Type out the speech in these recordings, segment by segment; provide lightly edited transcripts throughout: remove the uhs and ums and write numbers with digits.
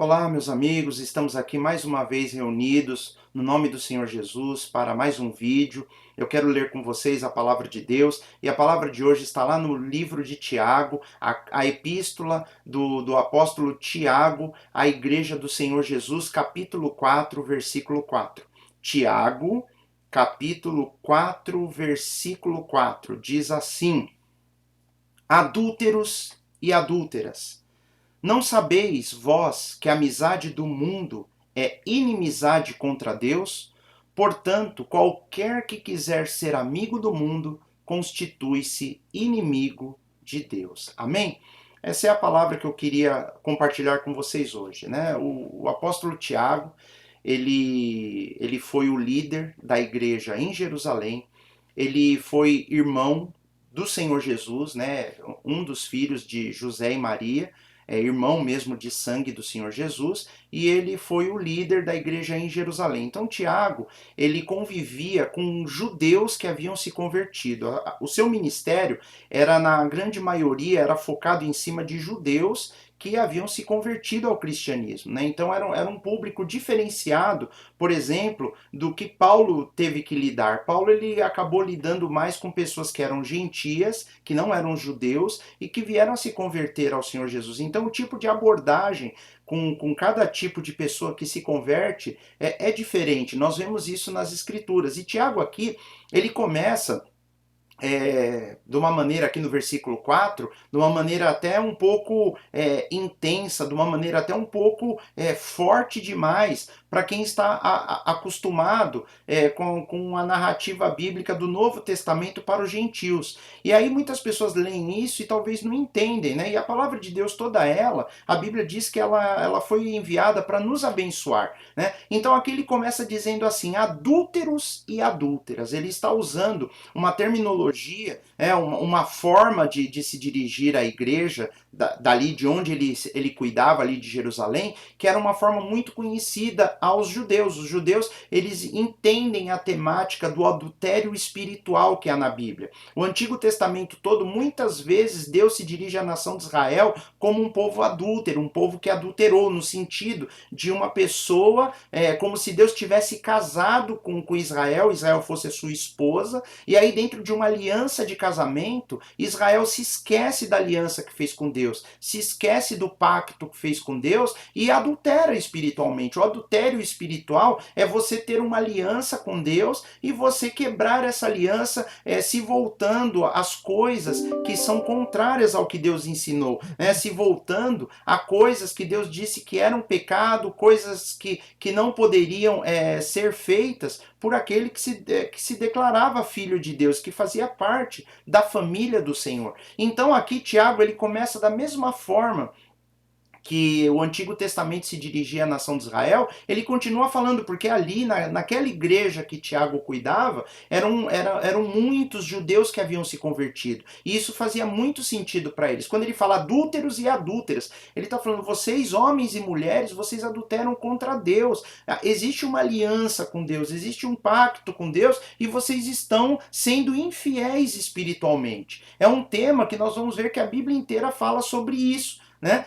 Olá, meus amigos, estamos aqui mais uma vez reunidos no nome do Senhor Jesus para mais um vídeo. Eu quero ler com vocês a palavra de Deus e a palavra de hoje está lá no livro de Tiago, a epístola do apóstolo Tiago à igreja do Senhor Jesus, capítulo 4, versículo 4. Tiago, capítulo 4, versículo 4, diz assim: Adúlteros e adúlteras, não sabeis vós que a amizade do mundo é inimizade contra Deus? Portanto, qualquer que quiser ser amigo do mundo, constitui-se inimigo de Deus. Amém? Essa é a palavra que eu queria compartilhar com vocês hoje, né? O apóstolo Tiago, ele foi o líder da igreja em Jerusalém, ele foi irmão do Senhor Jesus, né? Um dos filhos de José e Maria, irmão mesmo de sangue do Senhor Jesus, e ele foi o líder da igreja em Jerusalém. Então Tiago, ele convivia com judeus que haviam se convertido. O seu ministério era, na grande maioria, era focado em cima de judeus que haviam se convertido ao cristianismo, né? Então era um público diferenciado, por exemplo, do que Paulo teve que lidar. Paulo ele acabou lidando mais com pessoas que eram gentias, que não eram judeus e que vieram a se converter ao Senhor Jesus. Então o tipo de abordagem com cada tipo de pessoa que se converte é diferente. Nós vemos isso nas escrituras. E Tiago aqui, ele começa de uma maneira, aqui no versículo 4, de uma maneira até um pouco intensa, de uma maneira até um pouco forte demais para quem está acostumado com a narrativa bíblica do Novo Testamento para os gentios. E aí muitas pessoas leem isso e talvez não entendem, né? E a palavra de Deus toda ela, a Bíblia diz que ela foi enviada para nos abençoar, né? Então aqui ele começa dizendo assim, adúlteros e adúlteras. Ele está usando uma terminologia, uma forma de se dirigir à igreja, dali de onde ele cuidava, ali de Jerusalém, que era uma forma muito conhecida aos judeus. Os judeus, eles entendem a temática do adultério espiritual que há na Bíblia. O Antigo Testamento todo, muitas vezes, Deus se dirige à nação de Israel como um povo adúltero, um povo que adulterou, no sentido de uma pessoa, como se Deus tivesse casado com Israel, Israel fosse a sua esposa, e aí dentro de uma aliança de casamento, Israel se esquece da aliança que fez com Deus, se esquece do pacto que fez com Deus e adultera espiritualmente. O adultério espiritual é você ter uma aliança com Deus e você quebrar essa aliança se voltando às coisas que são contrárias ao que Deus ensinou, né? Se voltando a coisas que Deus disse que eram pecado, coisas que não poderiam ser feitas por aquele que se declarava filho de Deus, que fazia parte da família do Senhor. Então aqui Tiago ele começa da mesma forma que o Antigo Testamento se dirigia à nação de Israel, ele continua falando, porque ali, naquela igreja que Tiago cuidava, eram muitos judeus que haviam se convertido. E isso fazia muito sentido para eles. Quando ele fala adúlteros e adúlteras, ele está falando, vocês, homens e mulheres, vocês adulteram contra Deus. Existe uma aliança com Deus, existe um pacto com Deus, e vocês estão sendo infiéis espiritualmente. É um tema que nós vamos ver que a Bíblia inteira fala sobre isso. Né?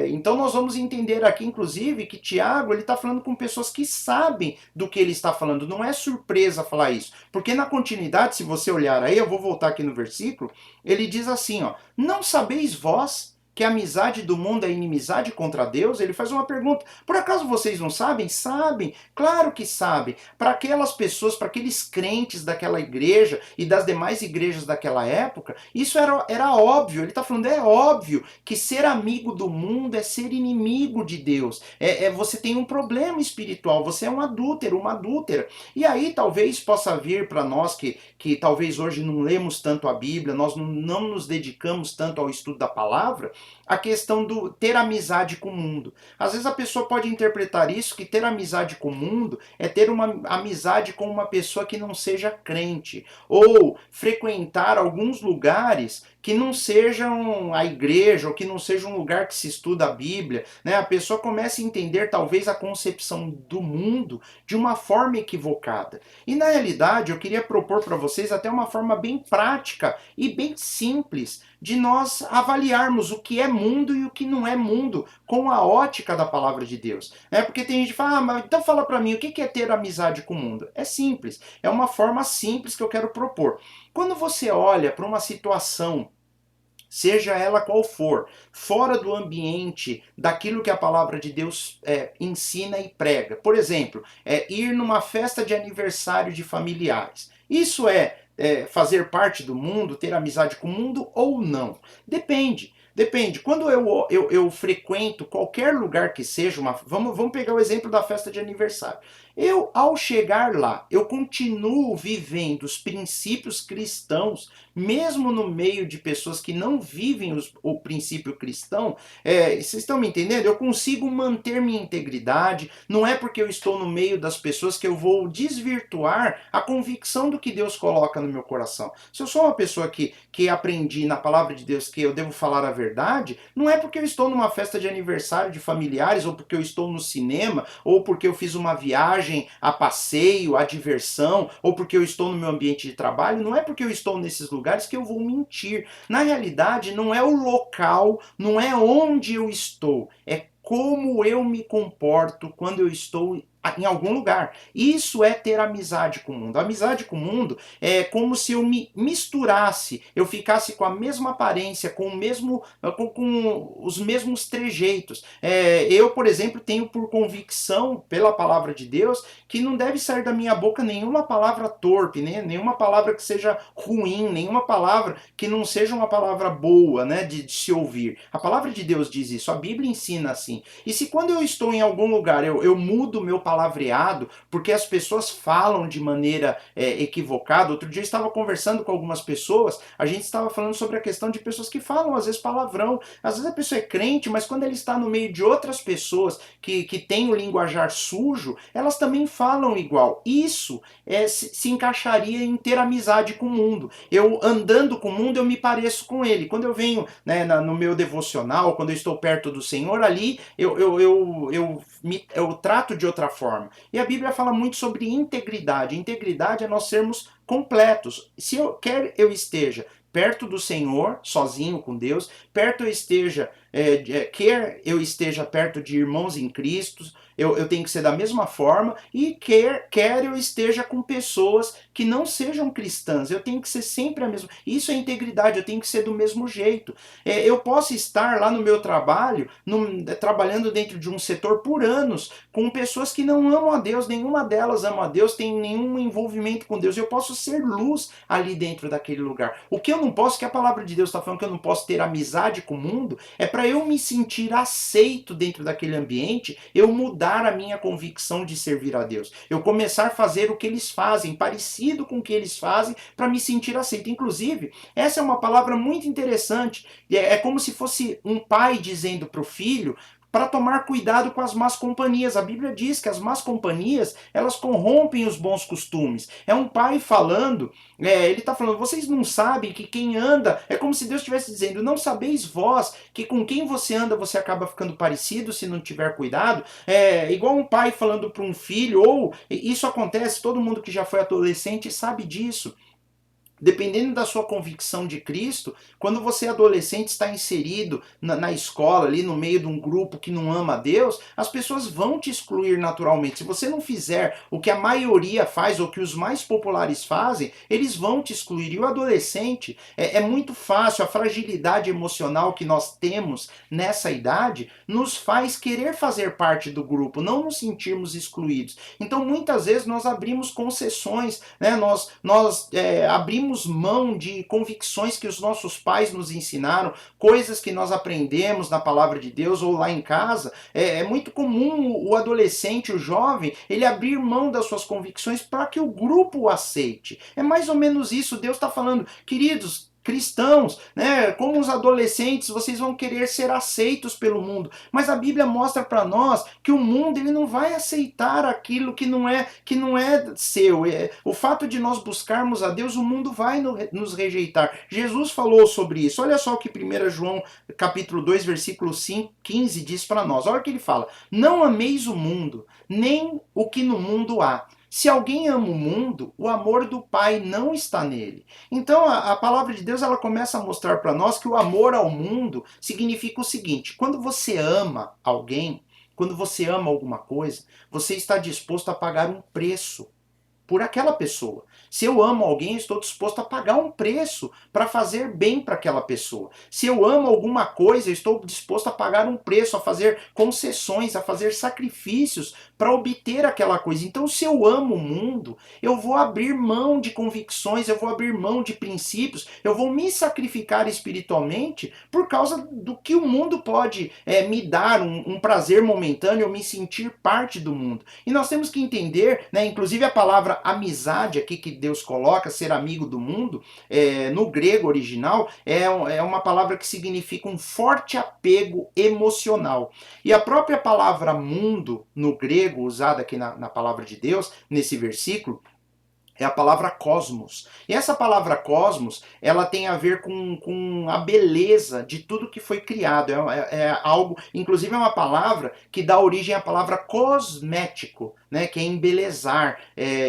Então nós vamos entender aqui, inclusive, que Tiago ele está falando com pessoas que sabem do que ele está falando. Não é surpresa falar isso, porque na continuidade, se você olhar aí, eu vou voltar aqui no versículo, ele diz assim, ó, não sabeis vós que a amizade do mundo é inimizade contra Deus? Ele faz uma pergunta, por acaso vocês não sabem? Sabem, claro que sabem. Para aquelas pessoas, para aqueles crentes daquela igreja e das demais igrejas daquela época, isso era óbvio. Ele está falando, é óbvio que ser amigo do mundo é ser inimigo de Deus. Você tem um problema espiritual, você é um adúltero, uma adúltera. E aí talvez possa vir para nós que talvez hoje não lemos tanto a Bíblia, nós não nos dedicamos tanto ao estudo da palavra, a questão do ter amizade com o mundo. Às vezes a pessoa pode interpretar isso, que ter amizade com o mundo é ter uma amizade com uma pessoa que não seja crente, ou frequentar alguns lugares que não sejam a igreja, ou que não seja um lugar que se estuda a Bíblia, né? A pessoa começa a entender talvez a concepção do mundo de uma forma equivocada. E na realidade eu queria propor para vocês até uma forma bem prática e bem simples de nós avaliarmos o que é mundo e o que não é mundo com a ótica da palavra de Deus. Porque tem gente que fala, mas então fala para mim, o que é ter amizade com o mundo? É simples, é uma forma simples que eu quero propor. Quando você olha para uma situação, seja ela qual for, fora do ambiente daquilo que a palavra de Deus ensina e prega. Por exemplo, ir numa festa de aniversário de familiares. Isso fazer parte do mundo, ter amizade com o mundo ou não? Depende. Depende. Quando eu frequento qualquer lugar que seja, vamos pegar o exemplo da festa de aniversário. Ao chegar lá, eu continuo vivendo os princípios cristãos, mesmo no meio de pessoas que não vivem o princípio cristão. Vocês estão me entendendo? Eu consigo manter minha integridade. Não é porque eu estou no meio das pessoas que eu vou desvirtuar a convicção do que Deus coloca no meu coração. Se eu sou uma pessoa que aprendi na palavra de Deus que eu devo falar a verdade, não é porque eu estou numa festa de aniversário de familiares, ou porque eu estou no cinema, ou porque eu fiz uma viagem a passeio, a diversão, ou porque eu estou no meu ambiente de trabalho. Não é porque eu estou nesses lugares que eu vou mentir. Na realidade, não é o local, não é onde eu estou, é como eu me comporto quando eu estou em algum lugar. Isso é ter amizade com o mundo. A amizade com o mundo é como se eu me misturasse, eu ficasse com a mesma aparência, com os mesmos trejeitos. Eu, por exemplo, tenho por convicção, pela palavra de Deus, que não deve sair da minha boca nenhuma palavra torpe, né? Nenhuma palavra que seja ruim, nenhuma palavra que não seja uma palavra boa, né, de se ouvir. A palavra de Deus diz isso, a Bíblia ensina assim. E se quando eu estou em algum lugar eu mudo o meu palavreado, porque as pessoas falam de maneira equivocada. Outro dia eu estava conversando com algumas pessoas, a gente estava falando sobre a questão de pessoas que falam às vezes palavrão. Às vezes a pessoa é crente, mas quando ela está no meio de outras pessoas que têm o linguajar sujo, elas também falam igual. Isso se encaixaria em ter amizade com o mundo. Eu andando com o mundo, eu me pareço com ele. Quando eu venho, né, no meu devocional, quando eu estou perto do Senhor, ali eu trato de outra forma. E a Bíblia fala muito sobre integridade. Integridade é nós sermos completos. Se quer eu esteja perto do Senhor, sozinho com Deus, quer eu esteja perto de irmãos em Cristo, eu tenho que ser da mesma forma, e quer eu esteja com pessoas que não sejam cristãs, eu tenho que ser sempre a mesma. Isso é integridade, eu tenho que ser do mesmo jeito. Eu posso estar lá no meu trabalho, trabalhando dentro de um setor por anos, com pessoas que não amam a Deus, nenhuma delas ama a Deus, tem nenhum envolvimento com Deus. Eu posso ser luz ali dentro daquele lugar. O que eu não posso, que a palavra de Deus está falando que eu não posso ter amizade com o mundo, é para eu me sentir aceito dentro daquele ambiente, eu mudar a minha convicção de servir a Deus. Eu começar a fazer o que eles fazem, parecido com o que eles fazem, para me sentir aceito. Inclusive, essa é uma palavra muito interessante. É como se fosse um pai dizendo para o filho para tomar cuidado com as más companhias. A Bíblia diz que as más companhias, elas corrompem os bons costumes. É um pai falando, ele está falando, vocês não sabem que quem anda, é como se Deus estivesse dizendo, não sabeis vós que com quem você anda você acaba ficando parecido se não tiver cuidado. É igual um pai falando para um filho, ou isso acontece, todo mundo que já foi adolescente sabe disso. Dependendo da sua convicção de Cristo, quando você adolescente está inserido na escola, ali no meio de um grupo que não ama a Deus, as pessoas vão te excluir naturalmente. Se você não fizer o que a maioria faz, ou que os mais populares fazem, eles vão te excluir. E o adolescente, é muito fácil, a fragilidade emocional que nós temos nessa idade, nos faz querer fazer parte do grupo, não nos sentirmos excluídos. Então muitas vezes nós abrimos concessões, né? nós abrimos mão de convicções que os nossos pais nos ensinaram, coisas que nós aprendemos na palavra de Deus ou lá em casa. É muito comum o adolescente, o jovem, ele abrir mão das suas convicções para que o grupo o aceite. É mais ou menos isso. Deus está falando, queridos cristãos, né, como os adolescentes, vocês vão querer ser aceitos pelo mundo, mas a Bíblia mostra para nós que o mundo ele não vai aceitar aquilo que não é seu. O fato de nós buscarmos a Deus, o mundo vai nos rejeitar. Jesus falou sobre isso. Olha só o que 1 João capítulo 2, versículo 15 diz para nós. Olha o que ele fala: não ameis o mundo, nem o que no mundo há. Se alguém ama o mundo, o amor do Pai não está nele. Então a palavra de Deus ela começa a mostrar para nós que o amor ao mundo significa o seguinte: quando você ama alguém, quando você ama alguma coisa, você está disposto a pagar um preço por aquela pessoa. Se eu amo alguém, eu estou disposto a pagar um preço para fazer bem para aquela pessoa. Se eu amo alguma coisa, eu estou disposto a pagar um preço, a fazer concessões, a fazer sacrifícios para obter aquela coisa. Então, se eu amo o mundo, eu vou abrir mão de convicções, eu vou abrir mão de princípios, eu vou me sacrificar espiritualmente por causa do que o mundo pode me dar, um prazer momentâneo, eu me sentir parte do mundo. E nós temos que entender, né, inclusive a palavra amizade aqui que Deus coloca, ser amigo do mundo, no grego original, é uma palavra que significa um forte apego emocional. E a própria palavra mundo, no grego, usada aqui na palavra de Deus, nesse versículo, é a palavra cosmos. E essa palavra cosmos, ela tem a ver com a beleza de tudo que foi criado. É algo, inclusive é uma palavra que dá origem à palavra cosmético, né, que é embelezar,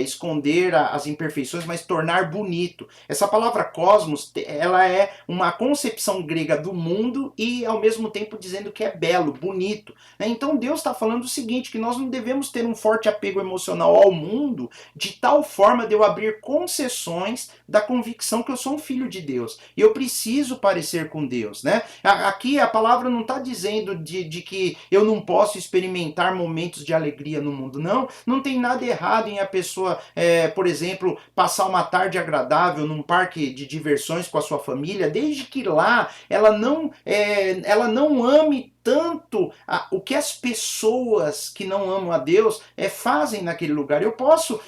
esconder as imperfeições, mas tornar bonito. Essa palavra cosmos, ela é uma concepção grega do mundo e ao mesmo tempo dizendo que é belo, bonito. Né? Então Deus está falando o seguinte, que nós não devemos ter um forte apego emocional ao mundo de tal forma de eu abrir concessões da convicção que eu sou um filho de Deus. E eu preciso parecer com Deus, né? Aqui a palavra não está dizendo de que eu não posso experimentar momentos de alegria no mundo, não. Não tem nada errado em a pessoa, por exemplo, passar uma tarde agradável num parque de diversões com a sua família, desde que lá ela não ame tanto o que as pessoas que não amam a Deus fazem naquele lugar. Eu posso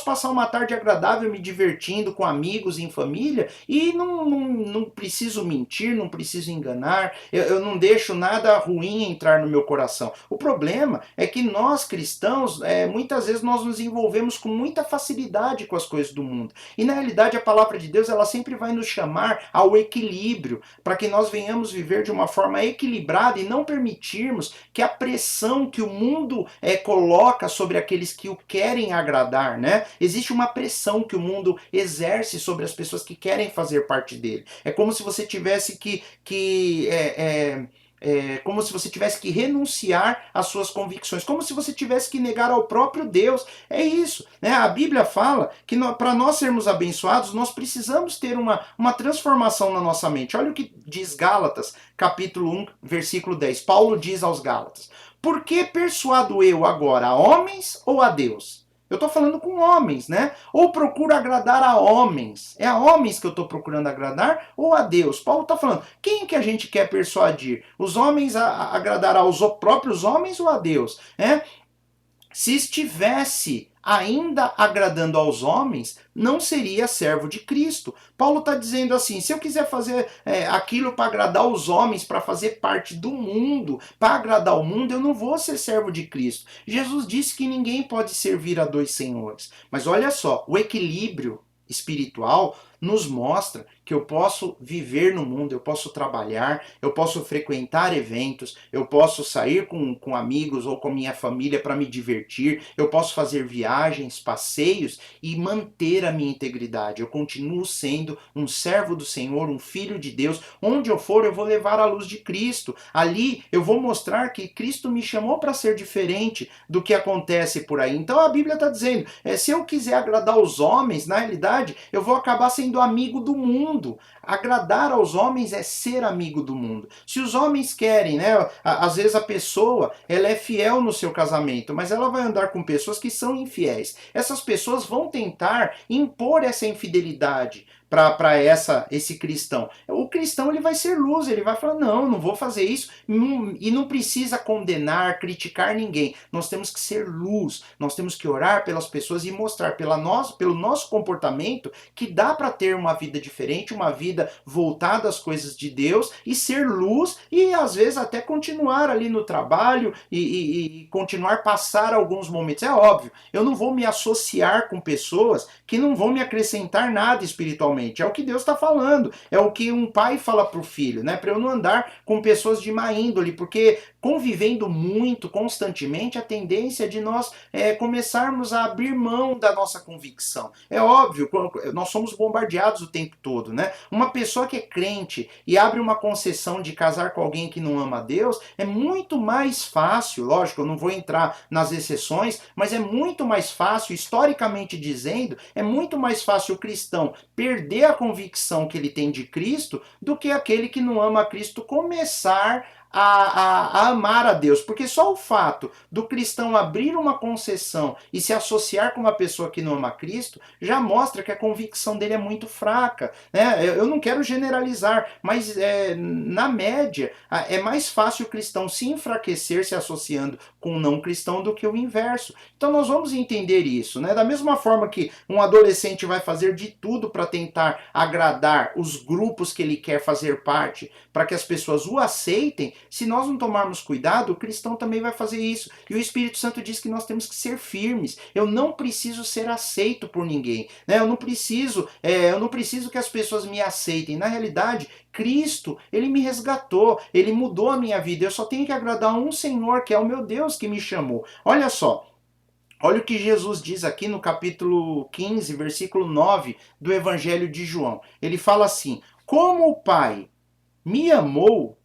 passar uma tarde agradável me divertindo com amigos, em família, e não preciso mentir, não preciso enganar, eu não deixo nada ruim entrar no meu coração. O problema é que nós cristãos, muitas vezes nós nos envolvemos com muita facilidade com as coisas do mundo. E na realidade a palavra de Deus ela sempre vai nos chamar ao equilíbrio, para que nós venhamos viver de uma forma equilibrada e não permitirmos que a pressão que o mundo coloca sobre aqueles que o querem agradar, né? Existe uma pressão que o mundo exerce sobre as pessoas que querem fazer parte dele. É como se você tivesse como se você tivesse que renunciar às suas convicções, como se você tivesse que negar ao próprio Deus. É isso, né? A Bíblia fala que para nós sermos abençoados, nós precisamos ter uma transformação na nossa mente. Olha o que diz Gálatas, capítulo 1, versículo 10. Paulo diz aos Gálatas: por que persuado eu agora a homens ou a Deus? Eu estou falando com homens, né? Ou procuro agradar a homens. É a homens que eu estou procurando agradar ou a Deus? Paulo está falando, quem que a gente quer persuadir? Os homens a agradar aos próprios homens ou a Deus? Se estivesse ainda agradando aos homens, não seria servo de Cristo. Paulo está dizendo assim, se eu quiser fazer aquilo para agradar os homens, para fazer parte do mundo, para agradar o mundo, eu não vou ser servo de Cristo. Jesus disse que ninguém pode servir a dois senhores. Mas olha só, o equilíbrio espiritual nos mostra que eu posso viver no mundo, eu posso trabalhar, eu posso frequentar eventos, eu posso sair com amigos ou com minha família para me divertir, eu posso fazer viagens, passeios e manter a minha integridade. Eu continuo sendo um servo do Senhor, um filho de Deus. Onde eu for, eu vou levar a luz de Cristo. Ali eu vou mostrar que Cristo me chamou para ser diferente do que acontece por aí. Então a Bíblia está dizendo, se eu quiser agradar os homens, na realidade, eu vou acabar sendo amigo do mundo. Agradar aos homens é ser amigo do mundo. Se os homens querem, né? Às vezes a pessoa, ela é fiel no seu casamento, mas ela vai andar com pessoas que são infiéis. Essas pessoas vão tentar impor essa infidelidade para esse cristão. O cristão ele vai ser luz, ele vai falar, não vou fazer isso, e não precisa condenar, criticar ninguém. Nós temos que ser luz, nós temos que orar pelas pessoas e mostrar pelo nosso comportamento que dá para ter uma vida diferente, uma vida voltada às coisas de Deus e ser luz e às vezes até continuar ali no trabalho e continuar passar alguns momentos. É óbvio, eu não vou me associar com pessoas que não vão me acrescentar nada espiritualmente. principalmente. É o que Deus está falando, é o que um pai fala para o filho, né? Para eu não andar com pessoas de má índole, porque convivendo muito, constantemente, a tendência é de nós começarmos a abrir mão da nossa convicção. É óbvio, nós somos bombardeados o tempo todo, né? Uma pessoa que é crente e abre uma concessão de casar com alguém que não ama a Deus, é muito mais fácil, lógico, eu não vou entrar nas exceções, mas é muito mais fácil, historicamente dizendo, é muito mais fácil o cristão perder a convicção que ele tem de Cristo do que aquele que não ama a Cristo começar a amar a Deus, porque só o fato do cristão abrir uma concessão e se associar com uma pessoa que não ama Cristo já mostra que a convicção dele é muito fraca, né? Eu não quero generalizar, mas na média é mais fácil o cristão se enfraquecer se associando com um não cristão do que o inverso. Então nós vamos entender isso, né? Da mesma forma que um adolescente vai fazer de tudo para tentar agradar os grupos que ele quer fazer parte, para que as pessoas o aceitem, se nós não tomarmos cuidado, o cristão também vai fazer isso. E o Espírito Santo diz que nós temos que ser firmes. Eu não preciso ser aceito por ninguém, né? Eu não preciso que as pessoas me aceitem. Na realidade, Cristo, ele me resgatou, ele mudou a minha vida. Eu só tenho que agradar um Senhor, que é o meu Deus que me chamou. Olha só. Olha o que Jesus diz aqui no capítulo 15, versículo 9 do Evangelho de João. Ele fala assim: como o Pai me amou,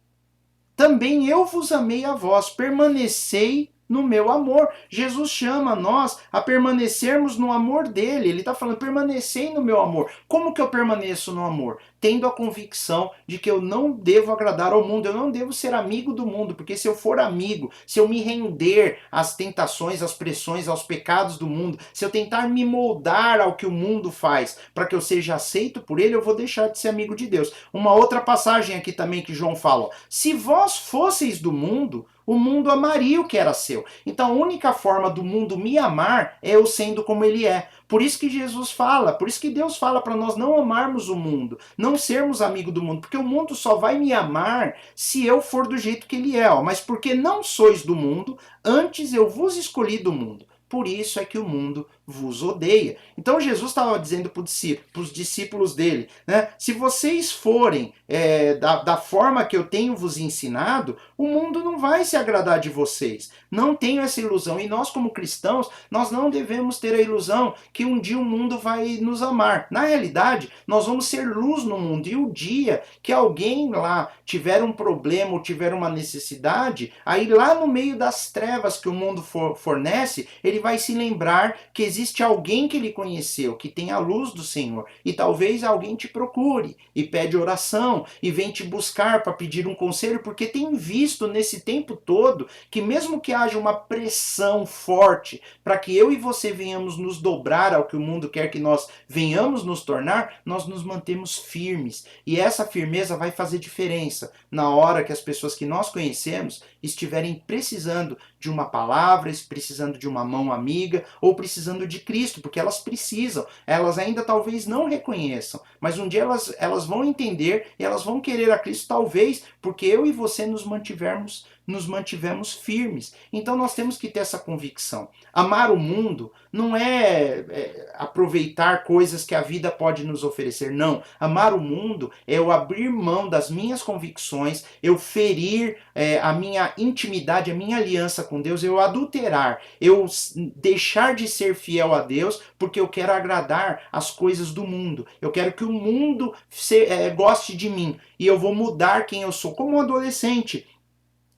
também eu vos amei a vós, permanecei no meu amor. Jesus chama nós a permanecermos no amor dele. Ele está falando, permanecei no meu amor. Como que eu permaneço no amor? Tendo a convicção de que eu não devo agradar ao mundo, eu não devo ser amigo do mundo, porque se eu for amigo, se eu me render às tentações, às pressões, aos pecados do mundo, se eu tentar me moldar ao que o mundo faz, para que eu seja aceito por ele, eu vou deixar de ser amigo de Deus. Uma outra passagem aqui também que João fala, ó, se vós fosseis do mundo, o mundo amaria o que era seu. Então a única forma do mundo me amar é eu sendo como ele é. Por isso que Jesus fala, por isso que Deus fala para nós não amarmos o mundo, não sermos amigo do mundo, porque o mundo só vai me amar se eu for do jeito que ele é. Ó. Mas porque não sois do mundo, antes eu vos escolhi do mundo. Por isso é que o mundo vos odeia. Então Jesus estava dizendo para os discípulos dele, né? Se vocês forem da forma que eu tenho vos ensinado, o mundo não vai se agradar de vocês. Não tenho essa ilusão. E nós, como cristãos, nós não devemos ter a ilusão que um dia o mundo vai nos amar. Na realidade, nós vamos ser luz no mundo. E o dia que alguém lá tiver um problema ou tiver uma necessidade, aí lá no meio das trevas que o mundo fornece, ele vai se lembrar que existe alguém que ele conheceu, que tem a luz do Senhor. E talvez alguém te procure e pede oração e vem te buscar para pedir um conselho, porque tem visto nesse tempo todo que mesmo que haja uma pressão forte para que eu e você venhamos nos dobrar ao que o mundo quer que nós venhamos nos tornar, nós nos mantemos firmes. E essa firmeza vai fazer diferença na hora que as pessoas que nós conhecemos estiverem precisando de uma palavra, precisando de uma mão amiga ou precisando de Cristo, porque elas precisam. Elas ainda talvez não reconheçam, mas um dia elas vão entender e elas vão querer a Cristo, talvez porque eu e você nos mantivemos firmes. Então nós temos que ter essa convicção. Amar o mundo não é aproveitar coisas que a vida pode nos oferecer, não. Amar o mundo é eu abrir mão das minhas convicções, eu ferir a minha intimidade, a minha aliança com Deus, eu adulterar, eu deixar de ser fiel a Deus porque eu quero agradar as coisas do mundo. Eu quero que o mundo goste de mim e eu vou mudar quem eu sou, como um adolescente.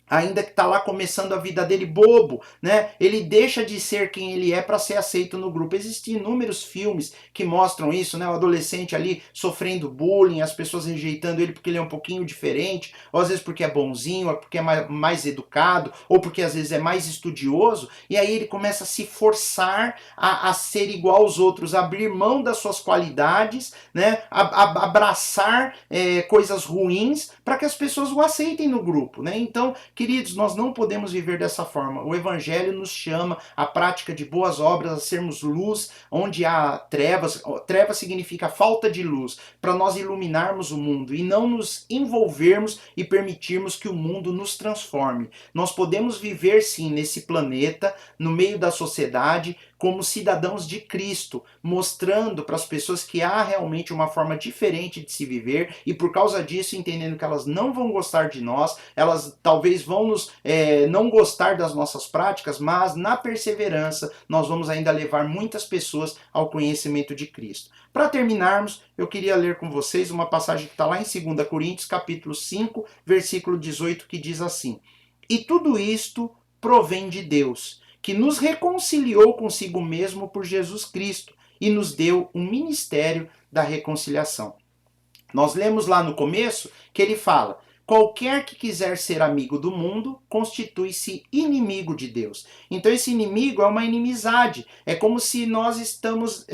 Ainda que está lá começando a vida dele bobo, né? Ele deixa de ser quem ele é para ser aceito no grupo. Existem inúmeros filmes que mostram isso, né? O adolescente ali sofrendo bullying, as pessoas rejeitando ele porque ele é um pouquinho diferente, ou às vezes porque é bonzinho, ou porque é mais educado, ou porque às vezes é mais estudioso, e aí ele começa a se forçar a ser igual aos outros, a abrir mão das suas qualidades, né? A abraçar coisas ruins para que as pessoas o aceitem no grupo, né? Então, queridos, nós não podemos viver dessa forma. O Evangelho nos chama à prática de boas obras, a sermos luz onde há trevas. Trevas significa falta de luz, para nós iluminarmos o mundo e não nos envolvermos e permitirmos que o mundo nos transforme. Nós podemos viver sim nesse planeta, no meio da sociedade, como cidadãos de Cristo, mostrando para as pessoas que há realmente uma forma diferente de se viver e por causa disso entendendo que elas não vão gostar de nós, elas talvez vão não gostar das nossas práticas, mas na perseverança nós vamos ainda levar muitas pessoas ao conhecimento de Cristo. Para terminarmos, eu queria ler com vocês uma passagem que está lá em 2 Coríntios, capítulo 5, versículo 18, que diz assim: E tudo isto provém de Deus, que nos reconciliou consigo mesmo por Jesus Cristo e nos deu o ministério da reconciliação. Nós lemos lá no começo que ele fala: qualquer que quiser ser amigo do mundo constitui-se inimigo de Deus. Então esse inimigo é uma inimizade. É como se nós estamos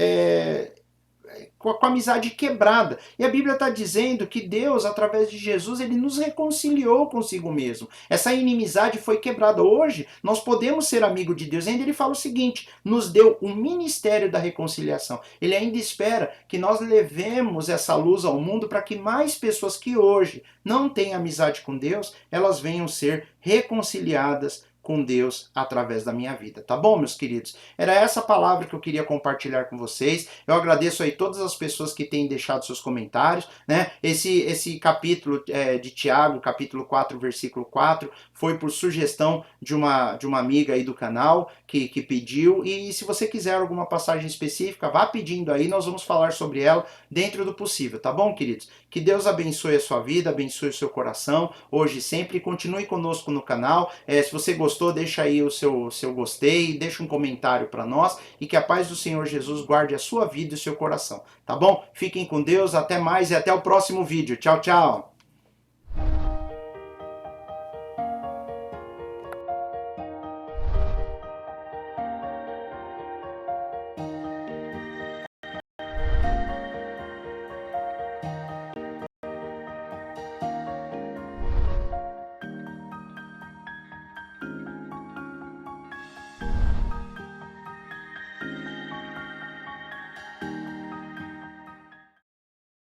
com a amizade quebrada. E a Bíblia está dizendo que Deus, através de Jesus, ele nos reconciliou consigo mesmo. Essa inimizade foi quebrada. Hoje, nós podemos ser amigo de Deus. E ainda ele fala o seguinte: nos deu o ministério da reconciliação. Ele ainda espera que nós levemos essa luz ao mundo para que mais pessoas que hoje não têm amizade com Deus, elas venham ser reconciliadas com Deus através da minha vida, tá bom, meus queridos? Era essa palavra que eu queria compartilhar com vocês. Eu agradeço aí todas as pessoas que têm deixado seus comentários, né? Esse capítulo de Tiago, capítulo 4, versículo 4, foi por sugestão de uma amiga aí do canal que pediu, e se você quiser alguma passagem específica, vá pedindo aí, nós vamos falar sobre ela dentro do possível, tá bom, queridos? Que Deus abençoe a sua vida, abençoe o seu coração, hoje e sempre, continue conosco no canal. Se você gostou, deixa aí o seu gostei, deixa um comentário para nós, e que a paz do Senhor Jesus guarde a sua vida e o seu coração, tá bom? Fiquem com Deus, até mais e até o próximo vídeo. Tchau, tchau!